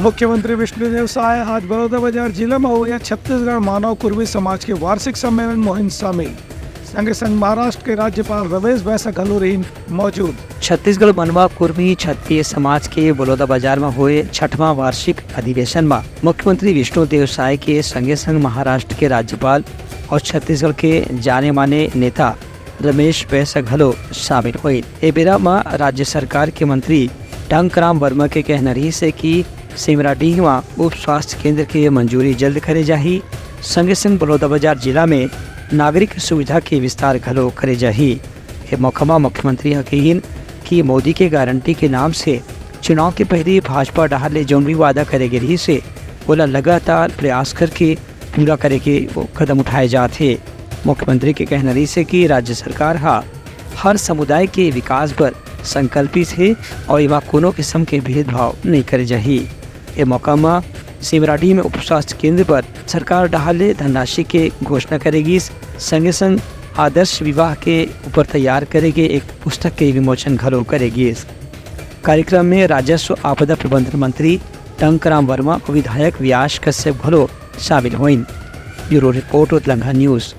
मुख्यमंत्री विष्णुदेव साय आज बलौदाबाजार जिला में हुए छत्तीसगढ़ मानव कुर्मी समाज के वार्षिक सम्मेलन मुहिम शामिल। संघ महाराष्ट्र के राज्यपाल रमेश बैस घलोरीन मौजूद। छत्तीसगढ़ मनवा कुर्मी क्षत्रिय समाज के बलौदाबाजार में हुए 6वां वार्षिक अधिवेशन में मुख्यमंत्री विष्णुदेव साय के संग महाराष्ट्र के राज्यपाल और छत्तीसगढ़ के जाने माने नेता रमेश बैस घलो शामिल हुए। ए बेरा में राज्य सरकार के मंत्री टंकराम वर्मा के कहना रही से कि सिमराडीह में उप स्वास्थ्य केंद्र की मंजूरी जल्द करे जाही। संग बलौदाबाजार जिला में नागरिक सुविधा के विस्तार घलो करे जाही। ये मौका मुख्यमंत्री हकीन कि मोदी के गारंटी के नाम से चुनाव के पहले भाजपा डहार ले जौन भी वादा करेगी रही से बोला लगातार प्रयास करके पूरा करे के कदम उठाए जाते। मुख्यमंत्री के कहना रही से कि राज्य सरकार हर समुदाय के विकास पर संकल्पित है और एवं कोनो किस्म के भेदभाव नहीं करे जाही। ये मौका में सिमराडी में उप स्वास्थ्य केंद्र पर सरकार डहाले धनराशि के घोषणा करेगी। संग आदर्श विवाह के ऊपर तैयार करेगी एक पुस्तक के विमोचन घलो करेगी। कार्यक्रम में राजस्व आपदा प्रबंधन मंत्री टंकराम वर्मा और विधायक व्यास कश्यप घलो शामिल हुए। ब्यूरो रिपोर्ट उतलंघा न्यूज़।